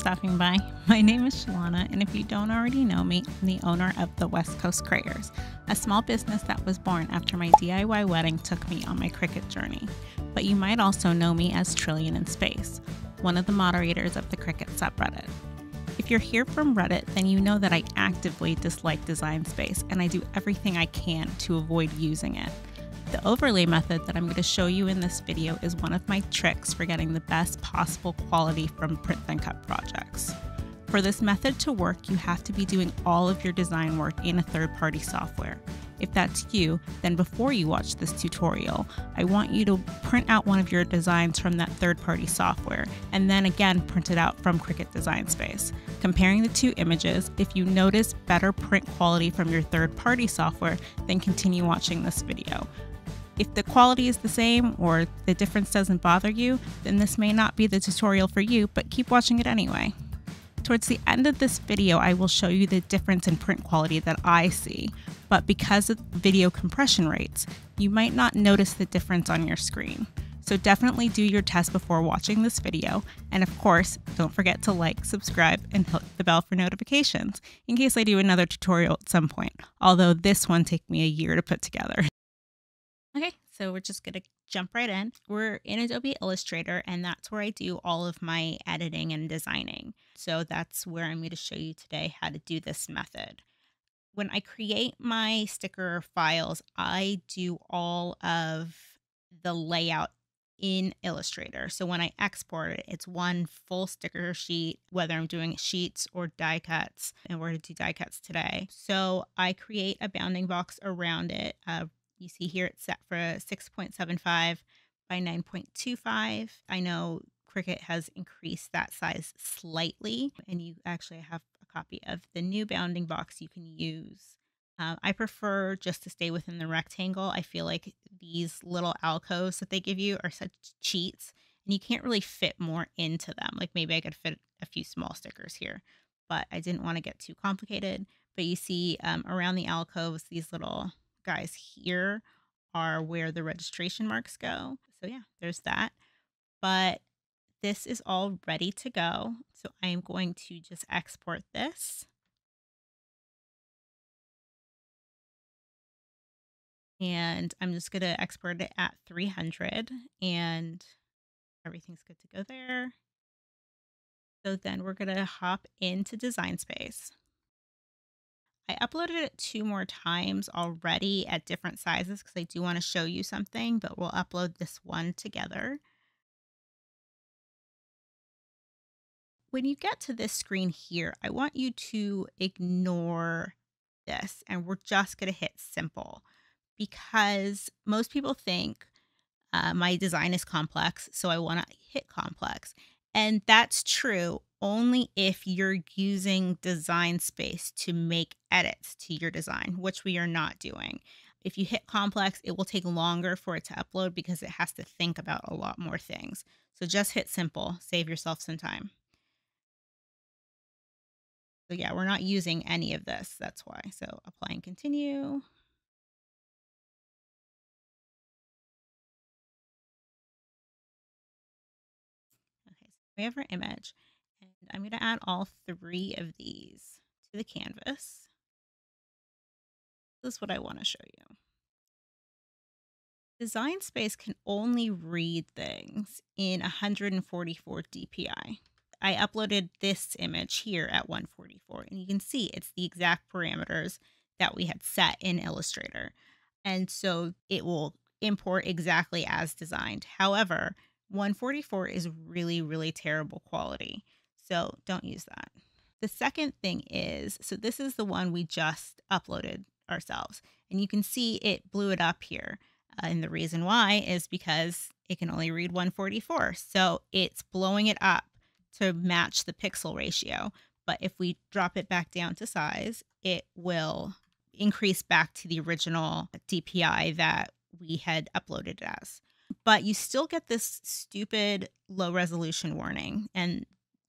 stopping by. My name is Shelana, and if you don't already know me, I'm the owner of the West Coast Kraeers, a small business that was born after my DIY wedding took me on my Cricut journey. But you might also know me as Trillianinspace, one of the moderators of the Cricut subreddit. If you're here from Reddit, then you know that I actively dislike Design Space, and I do everything I can to avoid using it. The overlay method that I'm going to show you in this video is one of my tricks for getting the best possible quality from print then cut projects. For this method to work, you have to be doing all of your design work in a third-party software. If that's you, then before you watch this tutorial, I want you to print out one of your designs from that third-party software, and then again print it out from Cricut Design Space. Comparing the two images, if you notice better print quality from your third-party software, then continue watching this video. If the quality is the same or the difference doesn't bother you, then this may not be the tutorial for you, but keep watching it anyway. Towards the end of this video, I will show you the difference in print quality that I see, but because of video compression rates, you might not notice the difference on your screen. So definitely do your test before watching this video, and of course, don't forget to like, subscribe, and hit the bell for notifications, in case I do another tutorial at some point, although this one took me a year to put together. Okay, so we're just gonna jump right in. We're in Adobe Illustrator, and that's where I do all of my editing and designing. So that's where I'm going to show you today how to do this method. When I create my sticker files, I do all of the layout in Illustrator. So when I export it, it's one full sticker sheet, whether I'm doing sheets or die cuts, and we're going to do die cuts today. So I create a bounding box around it. You see here it's set for 6.75 by 9.25. I know Cricut has increased that size slightly, and you actually have a copy of the new bounding box you can use. I prefer just to stay within the rectangle. I feel like these little alcoves that they give you are such cheats, and you can't really fit more into them. Like maybe I could fit a few small stickers here, but I didn't want to get too complicated. But you see around the alcoves, these little guys here are where the registration marks go. So yeah, there's that. But this is all ready to go. So I am going to just export this. And I'm just going to export it at 300 and everything's good to go there. So then we're going to hop into Design Space. I uploaded it 2 more times already at different sizes because I do want to show you something, but we'll upload this one together. When you get to this screen here, I want you to ignore this, and we're just going to hit simple because most people think my design is complex, so I want to hit complex. And that's true only if you're using Design Space to make edits to your design, which we are not doing. If you hit complex, it will take longer for it to upload because it has to think about a lot more things. So just hit simple, save yourself some time. So yeah, we're not using any of this, that's why. So apply and continue. Okay, so we have our image. And I'm going to add all 3 of these to the canvas. This is what I want to show you. Design Space can only read things in 144 dpi. I uploaded this image here at 144, and you can see it's the exact parameters that we had set in Illustrator. And so it will import exactly as designed. However, 144 is really, really terrible quality. So don't use that. The second thing is, so this is the one we just uploaded ourselves, and you can see it blew it up here. And the reason why is because it can only read 144. So it's blowing it up to match the pixel ratio. But if we drop it back down to size, it will increase back to the original DPI that we had uploaded as. But you still get this stupid low resolution warning. And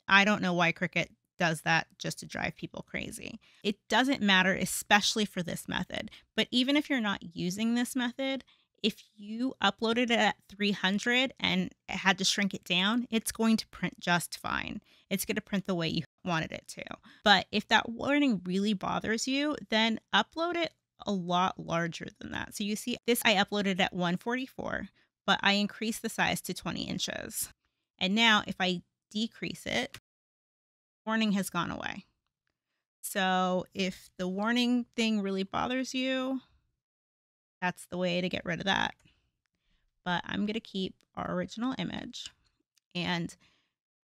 I don't know why Cricut does that just to drive people crazy. It doesn't matter, especially for this method. But even if you're not using this method, If you uploaded it at 300 and had to shrink it down, it's going to print just fine. It's going to print the way you wanted it to. But if that warning really bothers you, then upload it a lot larger than that. So you see this, I uploaded at 144, but I increased the size to 20 inches. And now if I decrease it, warning has gone away. So if the warning thing really bothers you, that's the way to get rid of that. But I'm going to keep our original image and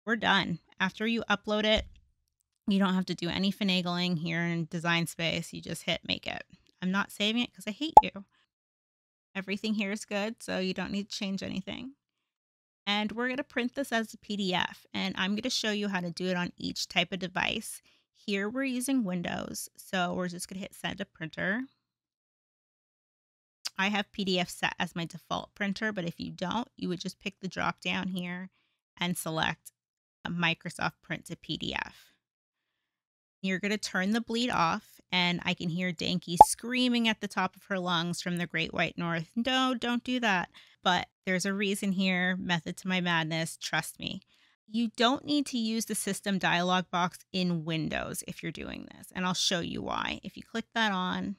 we're done. After you upload it, you don't have to do any finagling here in Design Space. You just hit make it. I'm not saving it because I hate you. Everything here is good, so you don't need to change anything. And we're going to print this as a PDF, and I'm going to show you how to do it on each type of device. Here we're using Windows, so we're just going to hit send to printer. I have PDF set as my default printer, but if you don't, you would just pick the drop down here and select Microsoft Print to PDF. You're going to turn the bleed off, and I can hear Danky screaming at the top of her lungs from the Great White North. No, don't do that. But there's a reason here, method to my madness, trust me. You don't need to use the system dialog box in Windows if you're doing this, and I'll show you why. If you click that on,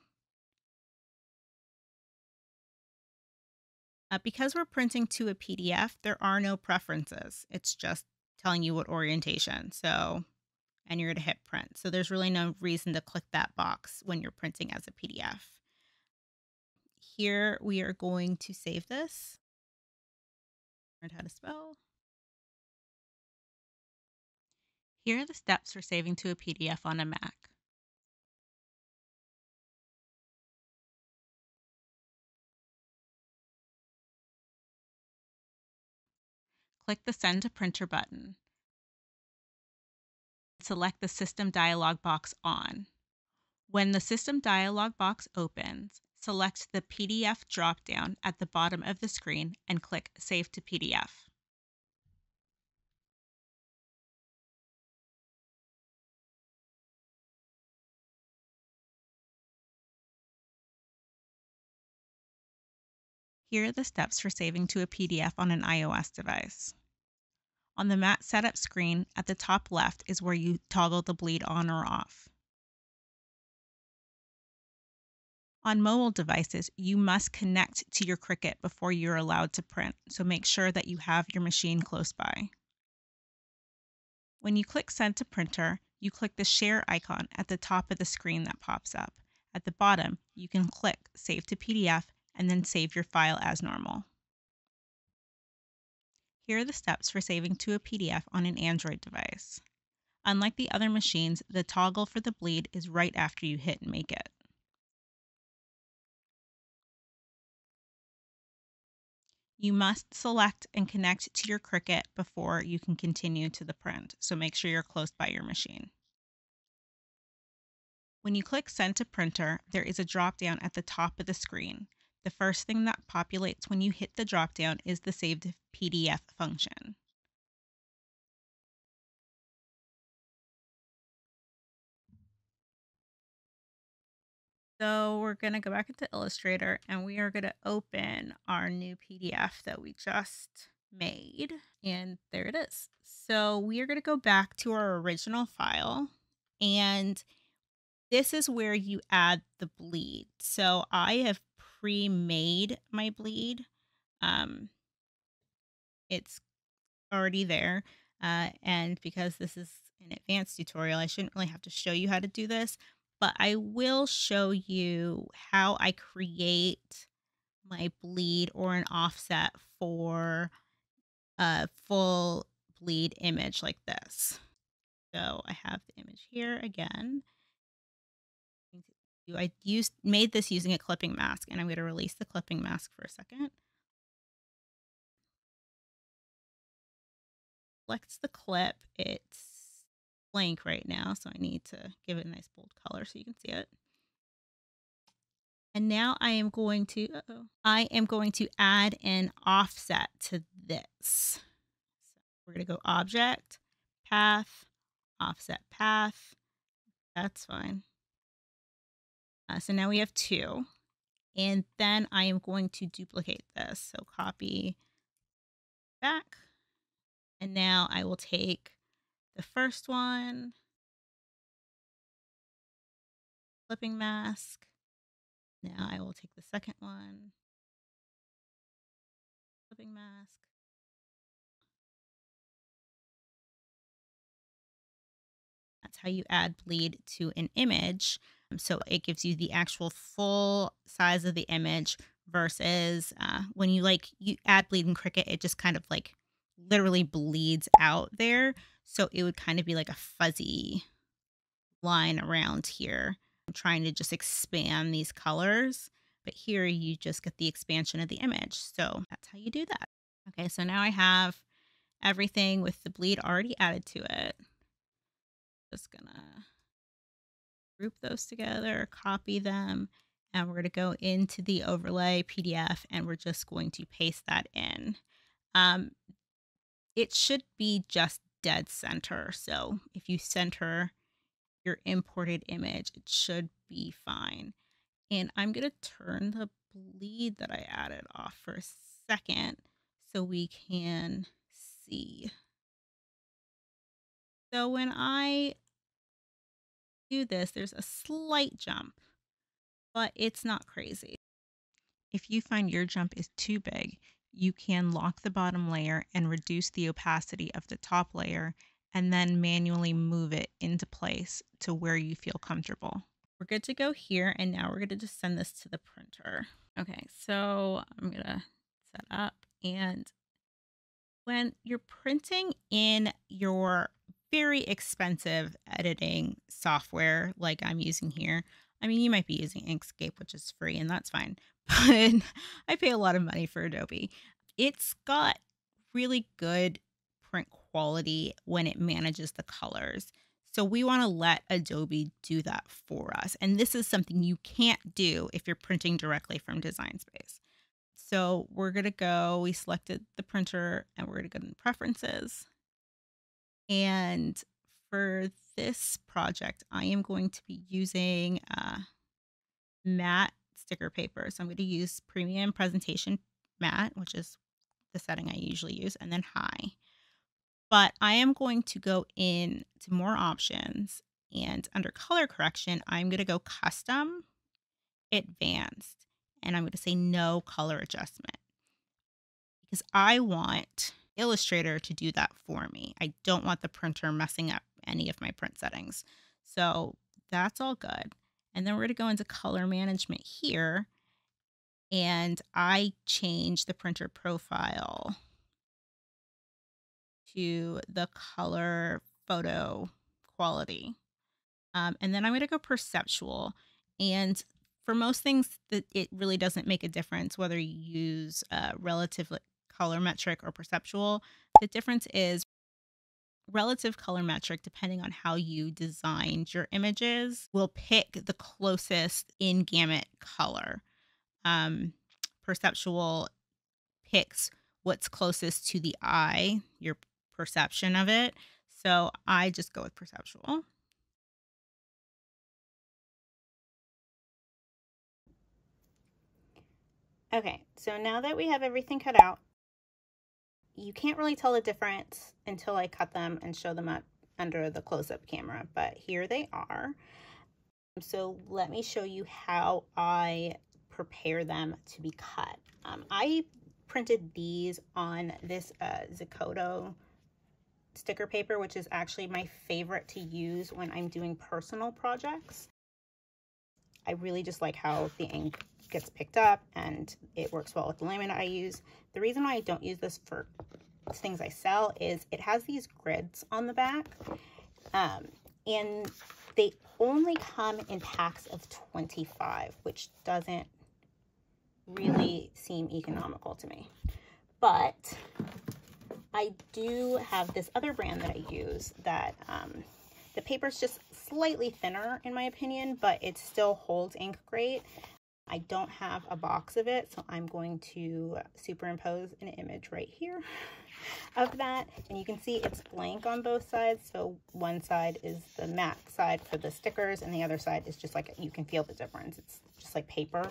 because we're printing to a PDF, there are no preferences. It's just telling you what orientation. So, and you're going to hit print. So there's really no reason to click that box when you're printing as a PDF. Here we are going to save this. Learn how to spell. Here are the steps for saving to a PDF on a Mac. Click the Send to Printer button. Select the System dialog box on. When the System dialog box opens, select the PDF dropdown at the bottom of the screen and click Save to PDF. Here are the steps for saving to a PDF on an iOS device. On the Mat Setup screen, at the top left is where you toggle the bleed on or off. On mobile devices, you must connect to your Cricut before you're allowed to print, so make sure that you have your machine close by. When you click Send to Printer, you click the Share icon at the top of the screen that pops up. At the bottom, you can click Save to PDF and then save your file as normal. Here are the steps for saving to a PDF on an Android device. Unlike the other machines, the toggle for the bleed is right after you hit Make It. You must select and connect to your Cricut before you can continue to the print, so make sure you're close by your machine. When you click Send to Printer, there is a drop-down at the top of the screen. The first thing that populates when you hit the drop-down is the Save to PDF function. So we're going to go back into Illustrator and we are going to open our new PDF that we just made. And there it is. So we are going to go back to our original file, and this is where you add the bleed. So I have pre-made my bleed. It's already there. And because this is an advanced tutorial, I shouldn't really have to show you how to do this, but I will show you how I create my bleed or an offset for a full bleed image like this. So I have the image here again. I made this using a clipping mask, and I'm going to release the clipping mask for a second. Selects the clip. It's blank right now, so I need to give it a nice bold color so you can see it. And now I am going to add an offset to this. So we're going to go Object, Path, Offset Path. That's fine. So now we have two. And then I am going to duplicate this. So copy back. And now I will take the first one, clipping mask. Now I will take the second one, clipping mask. That's how you add bleed to an image. So it gives you the actual full size of the image versus when you add bleed in Cricut, it just kind of like literally bleeds out there. So it would kind of be like a fuzzy line around here. I'm trying to just expand these colors, but here you just get the expansion of the image. So that's how you do that. Okay, so now I have everything with the bleed already added to it. Just gonna group those together, copy them, and we're going to go into the overlay PDF and we're just going to paste that in. It should be just dead center. So if you center your imported image, it should be fine. And I'm going to turn the bleed that I added off for a second so we can see. So when I do this, there's a slight jump, but it's not crazy. If you find your jump is too big, you can lock the bottom layer and reduce the opacity of the top layer and then manually move it into place to where you feel comfortable. We're good to go here, and now we're going to just send this to the printer. Okay, so I'm going to set up, and when you're printing in your very expensive editing software like I'm using here, I mean, you might be using Inkscape, which is free, and that's fine, but I pay a lot of money for Adobe. It's got really good print quality when it manages the colors. So we want to let Adobe do that for us. And this is something you can't do if you're printing directly from Design Space. So we're going to go, we selected the printer, and we're going to go to preferences. And for this project, I am going to be using matte sticker paper. So I'm going to use Premium Presentation Matte, which is the setting I usually use, and then high. But I am going to go in to more options, and under color correction, I'm going to go custom, advanced, and I'm going to say no color adjustment because I want Illustrator to do that for me. I don't want the printer messing up any of my print settings. So that's all good. And then we're going to go into color management here, and I change the printer profile to the color photo quality. And then I'm going to go perceptual. And for most things, it really doesn't make a difference whether you use relative color metric or perceptual. The difference is relative color metric, depending on how you designed your images, will pick the closest in gamut color. Perceptual picks what's closest to the eye, your perception of it. So I just go with perceptual. Okay, so now that we have everything cut out, you can't really tell the difference until I cut them and show them up under the close-up camera, but here they are. So let me show you how I prepare them to be cut. I printed these on this Zicoto sticker paper, which is actually my favorite to use when I'm doing personal projects. I really just like how the ink gets picked up and it works well with the laminate I use. The reason why I don't use this for things I sell is it has these grids on the back, and they only come in packs of 25, which doesn't really seem economical to me. But I do have this other brand that I use that the paper's just slightly thinner in my opinion, but it still holds ink great. I don't have a box of it, so I'm going to superimpose an image right here of that. And you can see it's blank on both sides. So one side is the matte side for the stickers, and the other side is just like, you can feel the difference. It's just like paper.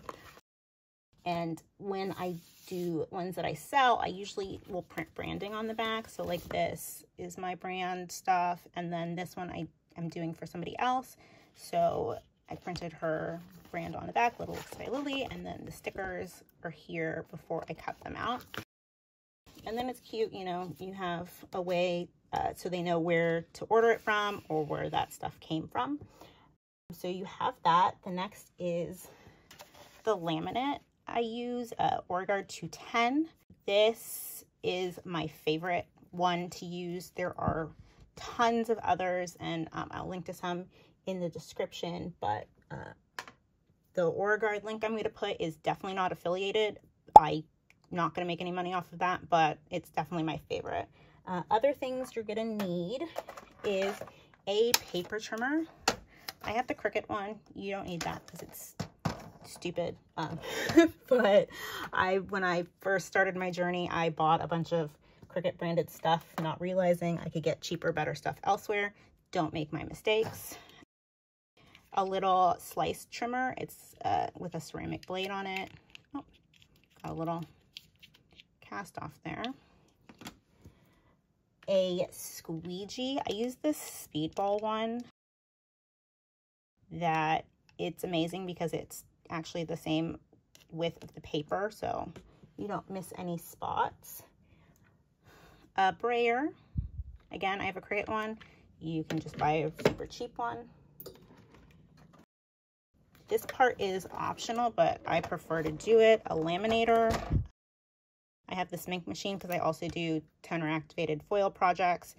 And when I do ones that I sell, I usually will print branding on the back. So like this is my brand stuff. And then this one I'm doing for somebody else. So I printed her brand on the back, Little Looks by Lily. And then the stickers are here before I cut them out. And then it's cute, you know, you have a way so they know where to order it from or where that stuff came from. So you have that. The next is the laminate. I use OrGard 210. This is my favorite one to use. There are tons of others, and I'll link to some in the description, but the OrGard link I'm going to put is definitely not affiliated. I'm not going to make any money off of that, but it's definitely my favorite. Other things you're going to need is a paper trimmer. I have the Cricut one. You don't need that because it's stupid. But when I first started my journey, I bought a bunch of Cricut branded stuff, not realizing I could get cheaper, better stuff elsewhere. Don't make my mistakes. A little slice trimmer. It's with a ceramic blade on it. Oh, got a little cast off there. A squeegee. I use this Speedball one. That it's amazing because it's actually the same width of the paper, so you don't miss any spots. A brayer. Again, I have a Cricut one. You can just buy a super cheap one. This part is optional, but I prefer to do it. A laminator. I have this ink machine because I also do toner activated foil projects,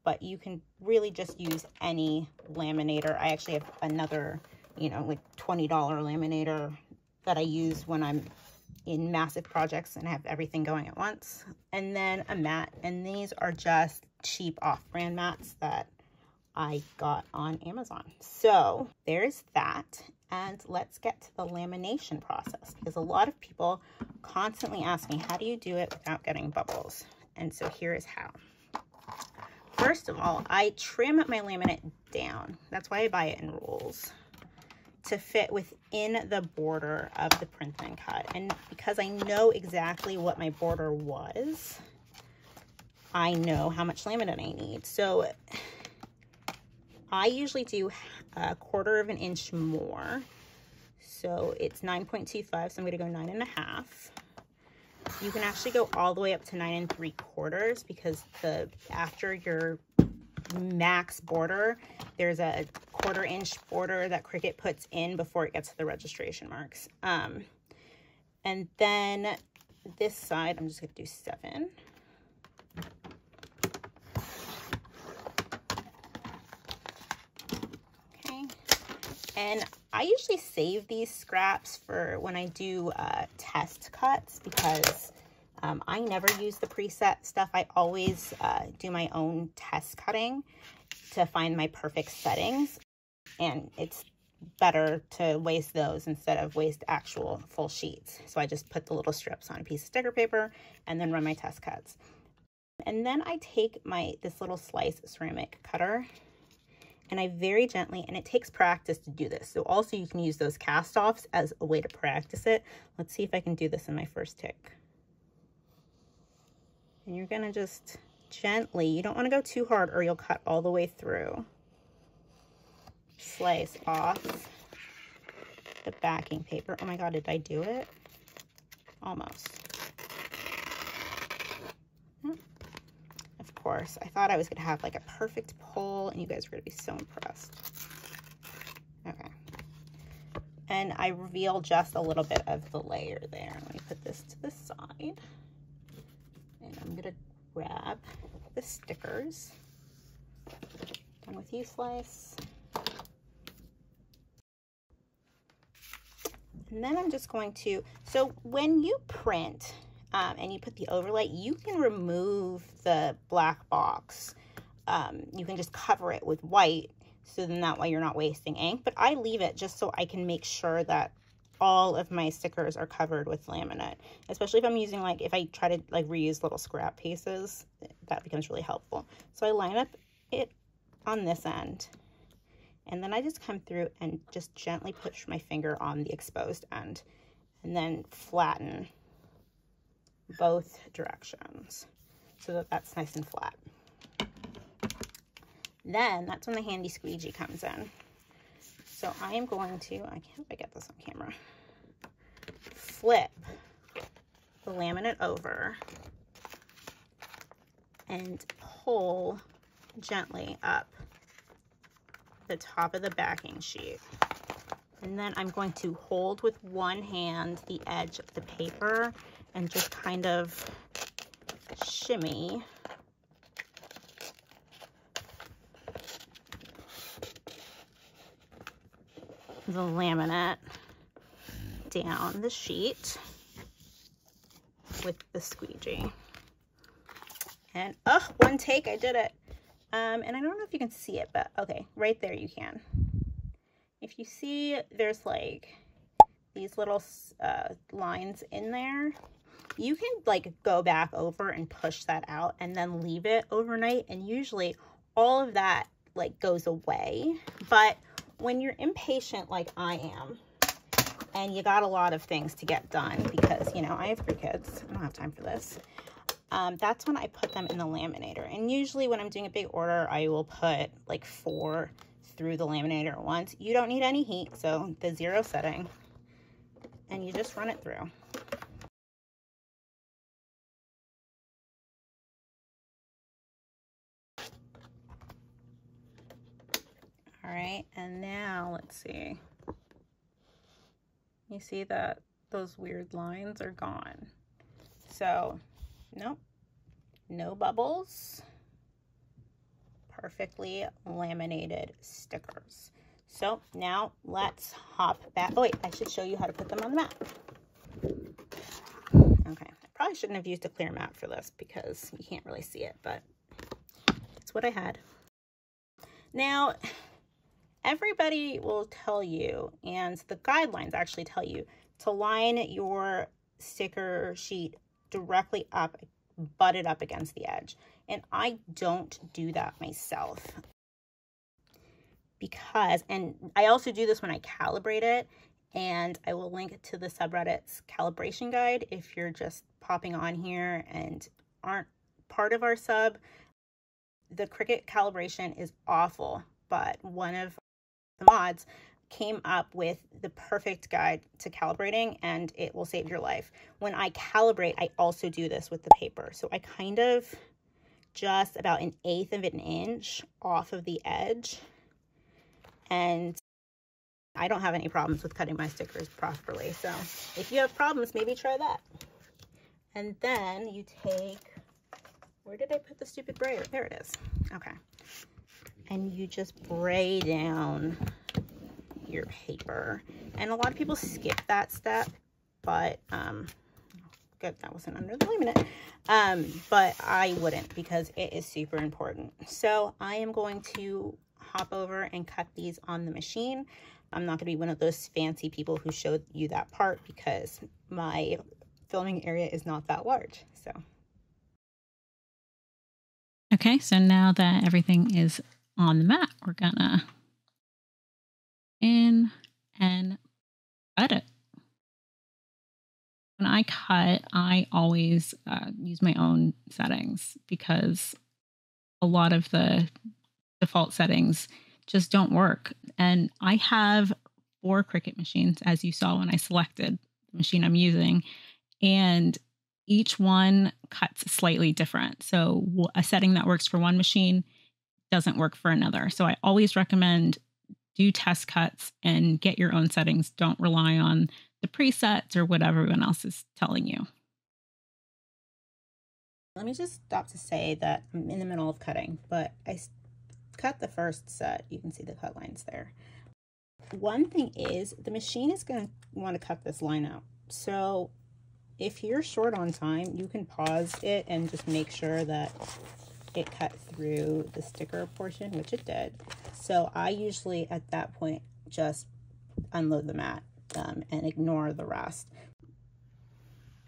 but you can really just use any laminator. I actually have another, you know, like $20 laminator that I use when I'm in massive projects and have everything going at once. And then a mat, and these are just cheap off-brand mats that I got on Amazon. So there's that, and let's get to the lamination process, because a lot of people constantly ask me, how do you do it without getting bubbles? And so here is how. First of all, I trim my laminate down. That's why I buy it in rolls, to fit within the border of the print and cut. And because I know exactly what my border was, I know how much laminate I need. So I usually do a 1/4 of an inch more. So it's 9.25, so I'm gonna go 9.5. You can actually go all the way up to 9 3/4 because after your max border, there's a 1/4 inch border that Cricut puts in before it gets to the registration marks. And then this side, I'm just gonna do 7. Okay, and I usually save these scraps for when I do test cuts, because I never use the preset stuff. I always do my own test cutting to find my perfect settings, and it's better to waste those instead of waste actual full sheets. So I just put the little strips on a piece of sticker paper and then run my test cuts. And then I take this little slice ceramic cutter, and I very gently, and it takes practice to do this. So also you can use those cast-offs as a way to practice it. Let's see if I can do this in my first tick. And you're gonna just gently, you don't wanna go too hard or you'll cut all the way through. Slice off the backing paper. Oh my God, did I do it? Almost. Of course, I thought I was gonna have like a perfect pull and you guys were gonna be so impressed. Okay. And I reveal just a little bit of the layer there. Let me put this to the side. And I'm gonna grab the stickers. Done with you, slice. And then I'm just going to, so when you print and you put the overlay, you can remove the black box. You can just cover it with white, so then that way you're not wasting ink. But I leave it just so I can make sure that all of my stickers are covered with laminate, especially if I'm using, like, if I try to like reuse little scrap pieces, that becomes really helpful. So I line up it on this end, and then I just come through and just gently push my finger on the exposed end. and then flatten both directions so that that's nice and flat. Then that's when the handy squeegee comes in. So I am going to, I can't if I get this on camera, flip the laminate over and pull gently up the top of the backing sheet. And then I'm going to hold with one hand the edge of the paper and just kind of shimmy the laminate down the sheet with the squeegee. And oh, one take, I did it. And I don't know if you can see it, but okay, right there you can. If you see, there's like these little lines in there. You can like go back over and push that out and then leave it overnight, and usually all of that like goes away. But when you're impatient like I am, and you got a lot of things to get done because, you know, I have 3 kids, I don't have time for this. That's when I put them in the laminator. And usually when I'm doing a big order, I will put like 4 through the laminator at once. You don't need any heat, so the 0 setting, and you just run it through. All right, and now let's see. You see that those weird lines are gone. So, nope, no bubbles. Perfectly laminated stickers. So now let's hop back. Oh wait, I should show you how to put them on the mat. Okay, I probably shouldn't have used a clear mat for this because you can't really see it, but it's what I had. Now, everybody will tell you, and the guidelines actually tell you, to line your sticker sheet directly up, butted up against the edge. And I don't do that myself because, and I also do this when I calibrate it, and I will link to the subreddit's calibration guide if you're just popping on here and aren't part of our sub. The Cricut calibration is awful, but one of the mods came up with the perfect guide to calibrating, and it will save your life. When I calibrate, I also do this with the paper. So I kind of just about 1/8 of an inch off of the edge, and I don't have any problems with cutting my stickers properly. So if you have problems, maybe try that. And then you take, where did I put the stupid brayer? There it is. Okay. And you just bray down your paper. And a lot of people skip that step, but good, that wasn't under the laminate. But I wouldn't, because it is super important. So I am going to hop over and cut these on the machine. I'm not going to be one of those fancy people who showed you that part because my filming area is not that large. So okay, so now that everything is on the mat, we're gonna in and cut it. When I cut, I always use my own settings because a lot of the default settings just don't work. And I have 4 Cricut machines, as you saw when I selected the machine I'm using, and each one cuts slightly different. So a setting that works for one machine doesn't work for another. So I always recommend do test cuts and get your own settings. Don't rely on the presets or what everyone else is telling you. let me just stop to say that I'm in the middle of cutting, but I cut the first set. You can see the cut lines there. One thing is the machine is going to want to cut this line out. So if you're short on time, you can pause it and just make sure that it cut through the sticker portion, which it did. So I usually at that point just unload the mat and ignore the rest.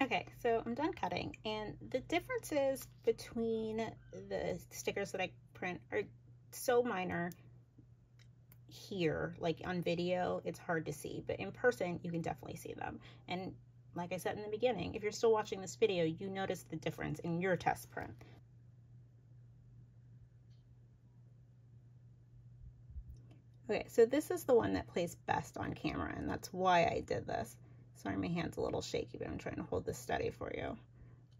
Okay, so I'm done cutting, and the differences between the stickers that I print are so minor. here, like on video, it's hard to see, but in person, you can definitely see them. And like I said in the beginning, if you're still watching this video, you notice the difference in your test print. Okay, so this is the one that plays best on camera, and that's why I did this. Sorry, my hand's a little shaky, but I'm trying to hold this steady for you.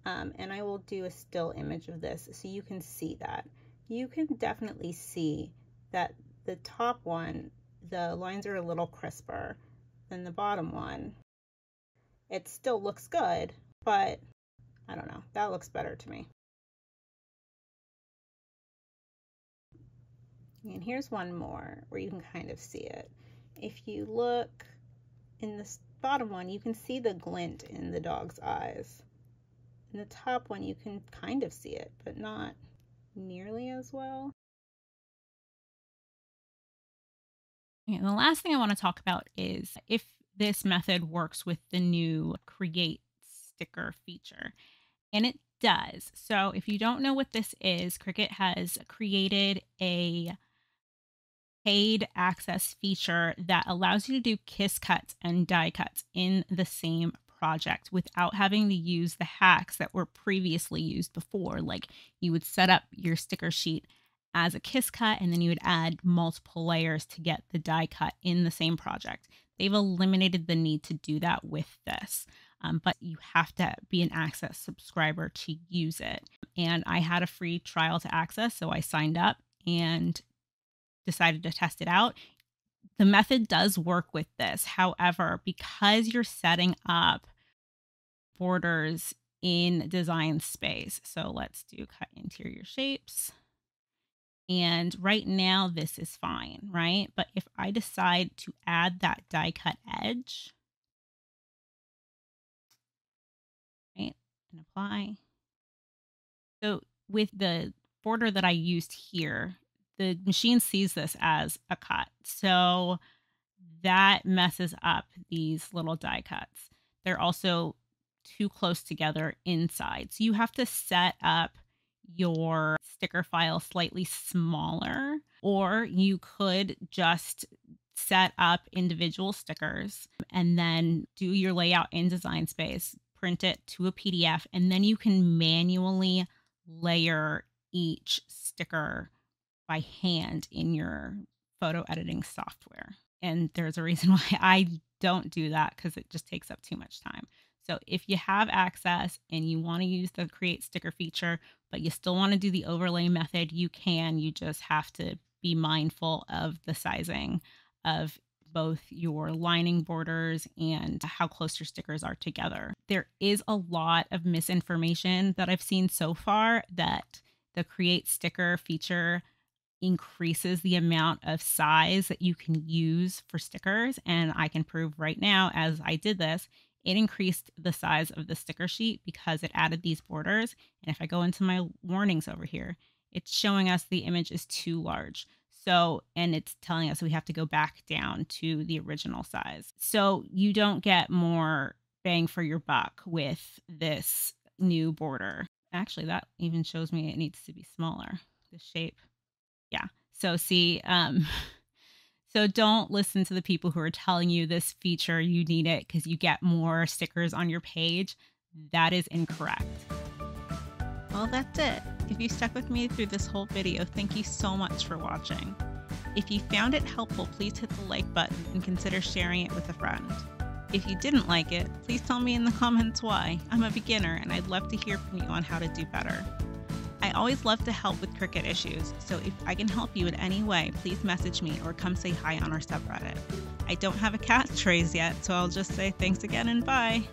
And I will do a still image of this so you can see that. You can definitely see that the top one, the lines are a little crisper than the bottom one. It still looks good, but I don't know, that looks better to me. And here's one more where you can kind of see it. If you look in this bottom one, you can see the glint in the dog's eyes. In the top one, you can kind of see it, but not nearly as well. And the last thing I want to talk about is if this method works with the new Create sticker feature. And it does. So if you don't know what this is, Cricut has created a paid access feature that allows you to do kiss cuts and die cuts in the same project without having to use the hacks that were previously used before. Like you would set up your sticker sheet as a kiss cut and then you would add multiple layers to get the die cut in the same project. They've eliminated the need to do that with this. But you have to be an Access subscriber to use it. And I had a free trial to Access, so I signed up and decided to test it out. The method does work with this. However, because you're setting up borders in Design Space, so let's do cut interior shapes. And right now this is fine, right? But if I decide to add that die cut edge, right, and apply. So with the border that I used here, the machine sees this as a cut. So that messes up these little die cuts. They're also too close together inside. So you have to set up your sticker file slightly smaller, or you could just set up individual stickers and then do your layout in Design Space, print it to a PDF, and then you can manually layer each sticker by hand in your photo editing software. And there's a reason why I don't do that, because it just takes up too much time. So if you have Access and you want to use the Create sticker feature, but you still want to do the overlay method, you can. You just have to be mindful of the sizing of both your lining borders and how close your stickers are together. There is a lot of misinformation that I've seen so far that the Create sticker feature increases the amount of size that you can use for stickers. And I can prove right now, as I did this, it increased the size of the sticker sheet because it added these borders. And if I go into my warnings over here, it's showing us the image is too large. So, and it's telling us we have to go back down to the original size. So you don't get more bang for your buck with this new border. Actually, that even shows me it needs to be smaller, the shape. Yeah. So see, so don't listen to the people who are telling you this feature, you need it because you get more stickers on your page. That is incorrect. Well, that's it. If you stuck with me through this whole video, thank you so much for watching. If you found it helpful, please hit the like button and consider sharing it with a friend. If you didn't like it, please tell me in the comments why. I'm a beginner and I'd love to hear from you on how to do better. I always love to help with Cricut issues, so if I can help you in any way, please message me or come say hi on our subreddit. I don't have a catchphrase yet, so I'll just say thanks again and bye.